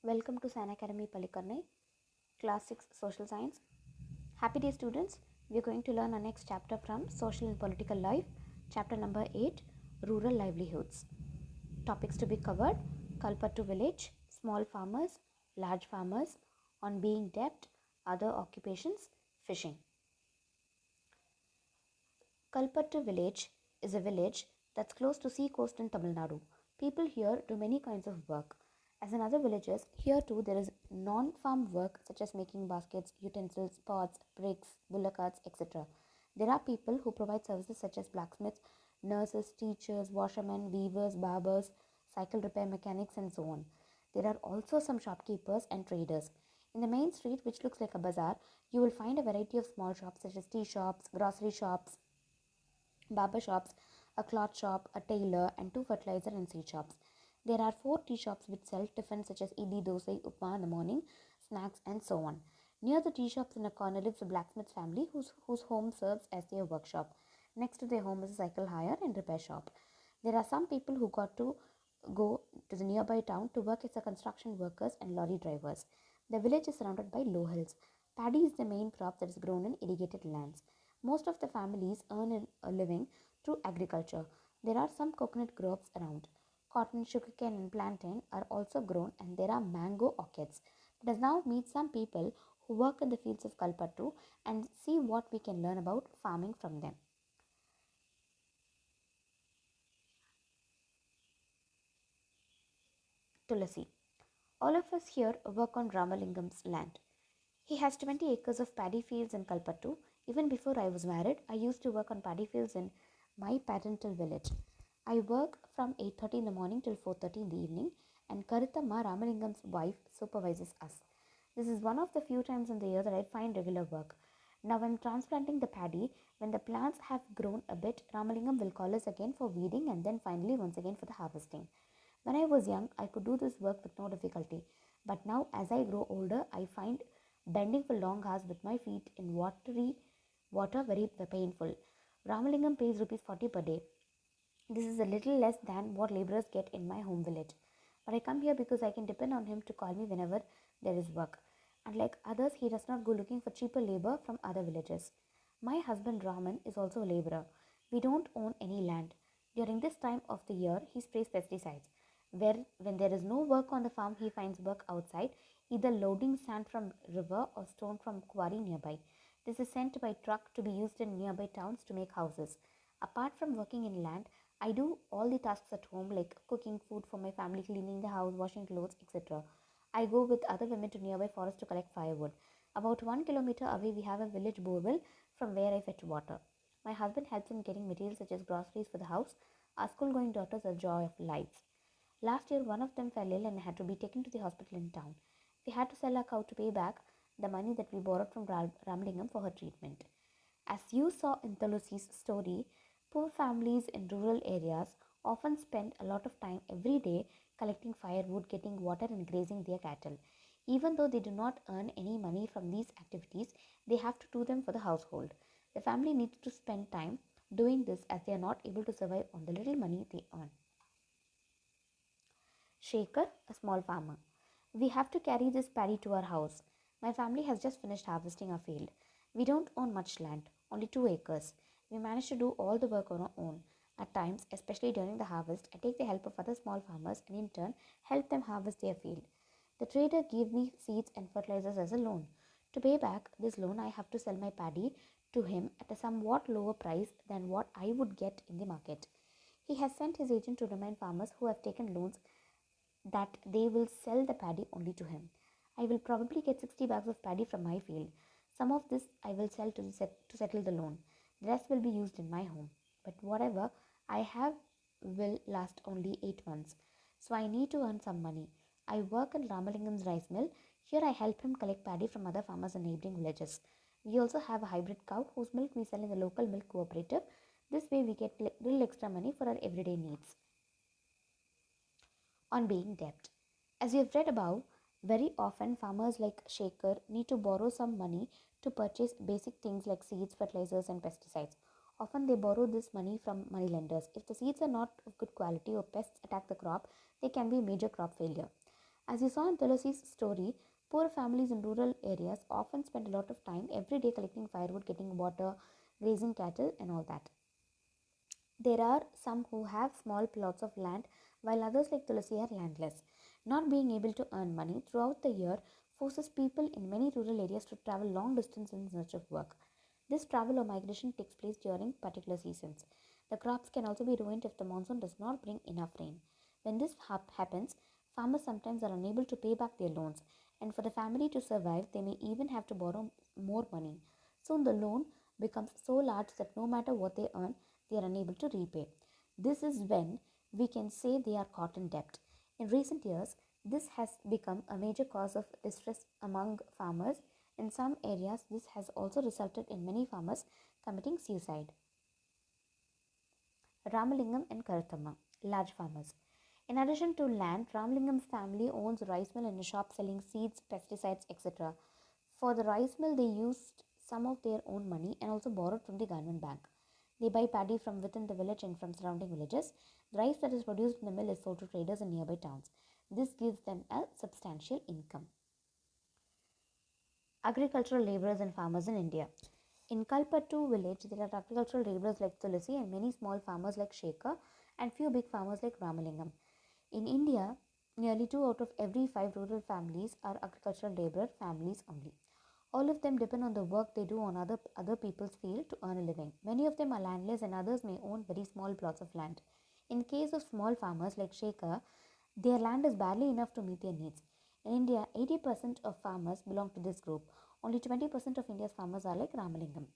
Welcome to San Academy Pallikaranai, Class 6 Social Science. Happy day, students. We are going to learn our next chapter from Social and Political Life, chapter number 8, Rural Livelihoods. Topics to be covered: Kalpata Village, small farmers, large farmers, on being debt, other occupations, fishing. Kalpata Village is a village that's close to sea coast in Tamil Nadu. People here do many kinds of work. As in other villages, here too there is non-farm work such as making baskets, utensils, pots, bricks, bullock carts, etc. There are people who provide services such as blacksmiths, nurses, teachers, washermen, weavers, barbers, cycle repair mechanics, and so on. There are also some shopkeepers and traders. In the main street, which looks like a bazaar, you will find a variety of small shops such as tea shops, grocery shops, barber shops, a cloth shop, a tailor, and two fertilizer and seed shops. There are four tea shops which sell tiffins such as idli, dosa, upma in the morning, snacks, and so on. Near the tea shops in a corner lives a blacksmith family whose home serves as their workshop. Next to their home is a cycle hire and repair shop. There are some people who got to go to the nearby town to work as the construction workers and lorry drivers. The village is surrounded by low hills. Paddy is the main crop that is grown in irrigated lands. Most of the families earn a living through agriculture. There are some coconut groves around. Cotton, sugarcane, and plantain are also grown, and there are mango orchards. Let us now meet some people who work in the fields of Kalpattu and see what we can learn about farming from them. Tulasi. All of us here work on Ramalingam's land. He has 20 acres of paddy fields in Kalpattu. Even before I was married, I used to work on paddy fields in my parental village. I work from 8:30 in the morning till 4:30 in the evening, and Karithamma, Ramalingam's wife, supervises us. This is one of the few times in the year that I find regular work. Now I'm transplanting the paddy. When the plants have grown a bit, Ramalingam will call us again for weeding and then finally once again for the harvesting. When I was young, I could do this work with no difficulty. But now, as I grow older, I find bending for long hours with my feet in watery water very painful. Ramalingam pays rupees 40 per day. This is a little less than what laborers get in my home village. But I come here because I can depend on him to call me whenever there is work. Unlike others, he does not go looking for cheaper labor from other villages. My husband Raman is also a laborer. We don't own any land. During this time of the year, he sprays pesticides. When there is no work on the farm, he finds work outside, either loading sand from river or stone from quarry nearby. This is sent by truck to be used in nearby towns to make houses. Apart from working in land, I do all the tasks at home like cooking food for my family, cleaning the house, washing clothes, etc. I go with other women to nearby forests to collect firewood. About 1 kilometer away, we have a village borewell from where I fetch water. My husband helps in getting materials such as groceries for the house. Our school going daughters are joy of lives. Last year, one of them fell ill and had to be taken to the hospital in town. We had to sell our cow to pay back the money that we borrowed from Ramlingam for her treatment. As you saw in Tulsi's story, poor families in rural areas often spend a lot of time every day collecting firewood, getting water, and grazing their cattle. Even though they do not earn any money from these activities, they have to do them for the household. The family needs to spend time doing this as they are not able to survive on the little money they earn. Shaker, a small farmer. We have to carry this paddy to our house. My family has just finished harvesting our field. We don't own much land, only 2 acres. We manage to do all the work on our own. At times, especially during the harvest, I take the help of other small farmers and in turn help them harvest their field. The trader gave me seeds and fertilizers as a loan. To pay back this loan, I have to sell my paddy to him at a somewhat lower price than what I would get in the market. He has sent his agent to remind farmers who have taken loans that they will sell the paddy only to him. I will probably get 60 bags of paddy from my field. Some of this I will sell to settle the loan. The rest will be used in my home. But whatever I have will last only 8 months. So I need to earn some money. I work in Ramalingam's rice mill. Here I help him collect paddy from other farmers in neighboring villages. We also have a hybrid cow whose milk we sell in the local milk cooperative. This way we get little extra money for our everyday needs. On being debt. As we have read above, very often farmers like Shaker need to borrow some money to purchase basic things like seeds, fertilizers, and pesticides. Often they borrow this money from money lenders. If the seeds are not of good quality or pests attack the crop, they can be a major crop failure. As you saw in Tulasi's story, poor families in rural areas often spend a lot of time every day collecting firewood, getting water, grazing cattle, and all that. There are some who have small plots of land, while others, like Tulasi, are landless. Not being able to earn money throughout the year forces people in many rural areas to travel long distance in search of work. This travel or migration takes place during particular seasons. The crops can also be ruined if the monsoon does not bring enough rain. When this happens, farmers sometimes are unable to pay back their loans, and for the family to survive, they may even have to borrow more money. Soon the loan becomes so large that no matter what they earn, they are unable to repay. This is when we can say they are caught in debt. In recent years, this has become a major cause of distress among farmers. In some areas, this has also resulted in many farmers committing suicide. Ramalingam and Karathamma, large farmers. In addition to land, Ramalingam's family owns a rice mill and a shop selling seeds, pesticides, etc. For the rice mill, they used some of their own money and also borrowed from the government bank. They buy paddy from within the village and from surrounding villages. The rice that is produced in the mill is sold to traders in nearby towns. This gives them a substantial income. Agricultural laborers and farmers in India. In Kalpata Village, there are agricultural laborers like Tulasi and many small farmers like Shekhar and few big farmers like Ramalingam. In India, nearly 2 out of every 5 rural families are agricultural laborer families only. All of them depend on the work they do on other people's field to earn a living. Many of them are landless and others may own very small plots of land. In case of small farmers like Shekhar, their land is barely enough to meet their needs. In India, 80% of farmers belong to this group. Only 20% of India's farmers are like Ramalingam.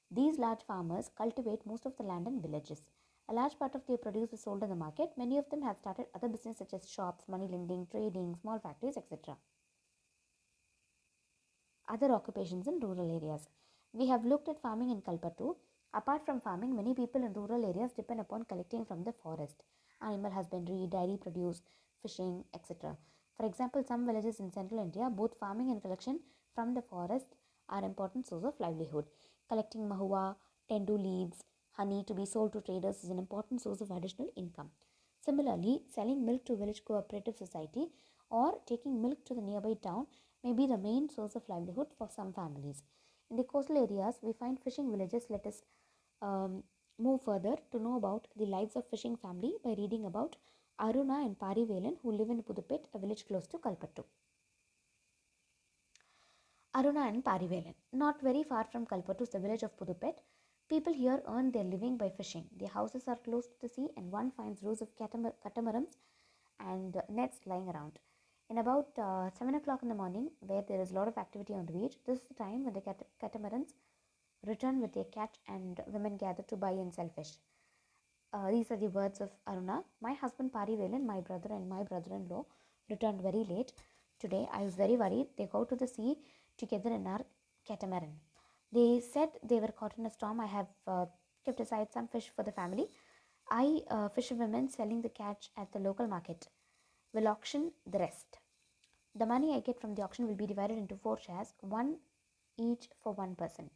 These large farmers cultivate most of the land in villages. A large part of their produce is sold in the market. Many of them have started other businesses such as shops, money lending, trading, small factories, etc. Other occupations in rural areas. We have looked at farming in Kalpatu. Apart from farming, many people in rural areas depend upon collecting from the forest. Animal husbandry, dairy produce, fishing, etc. For example, some villages in central India, both farming and collection from the forest are important source of livelihood. Collecting mahua, tendu leaves, honey to be sold to traders is an important source of additional income. Similarly, selling milk to village cooperative society or taking milk to the nearby town may be the main source of livelihood for some families. In the coastal areas, we find fishing villages. Let us move further to know about the lives of fishing family by reading about Aruna and Parivelan who live in Pudupet, a village close to Kalpattu. Aruna and Parivelan. Not very far from Kalpattu is the village of Pudupet. People here earn their living by fishing. Their houses are close to the sea and one finds rows of catamarans and nets lying around. In about 7 o'clock in the morning, where there is a lot of activity on the beach, this is the time when the catamarans return with their catch and women gather to buy and sell fish. These are the words of Aruna. My husband Parivelan, my brother and my brother-in-law returned very late. Today I was very worried. They go to the sea together in our catamaran. They said they were caught in a storm. I have kept aside some fish for the family. I, fisherwomen selling the catch at the local market, will auction the rest. The money I get from the auction will be divided into 4 shares, one each for one person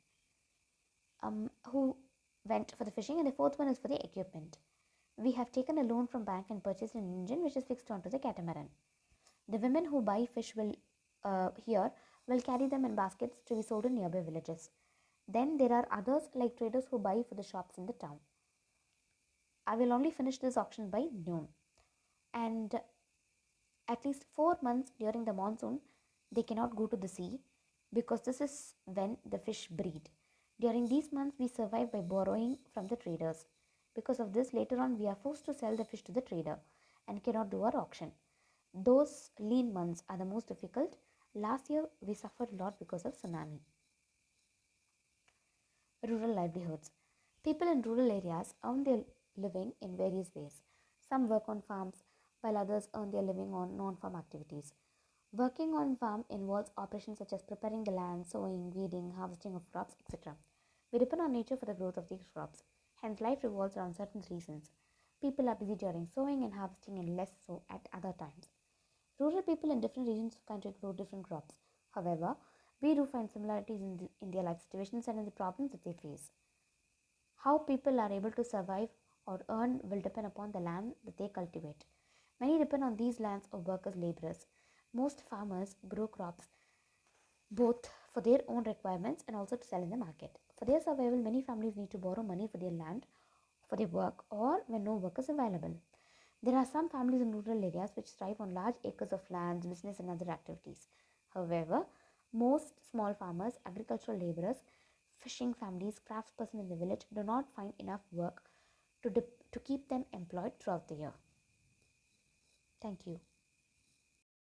who went for the fishing, and the fourth one is for the equipment. We have taken a loan from bank and purchased an engine which is fixed onto the catamaran. The women who buy fish here will carry them in baskets to be sold in nearby villages. Then there are others like traders who buy for the shops in the town. I will only finish this auction by noon. And at least 4 months during the monsoon, they cannot go to the sea because this is when the fish breed. During these months, we survive by borrowing from the traders. Because of this, later on, we are forced to sell the fish to the trader and cannot do our auction. Those lean months are the most difficult. Last year, we suffered a lot because of tsunami. Rural livelihoods. People in rural areas earn their living in various ways. Some work on farms, while others earn their living on non-farm activities. Working on farm involves operations such as preparing the land, sowing, weeding, harvesting of crops, etc. We depend on nature for the growth of these crops. Hence, life revolves around certain seasons. People are busy during sowing and harvesting and less so at other times. Rural people in different regions of the country grow different crops. However, we do find similarities in their life situations and in the problems that they face. How people are able to survive or earn will depend upon the land that they cultivate. Many depend on these lands or work as laborers. Most farmers grow crops both for their own requirements and also to sell in the market. For their survival, many families need to borrow money for their land, for their work, or when no work is available. There are some families in rural areas which thrive on large acres of lands, business, and other activities. However, most small farmers, agricultural laborers, fishing families, craftspersons in the village do not find enough work to keep them employed throughout the year. Thank you.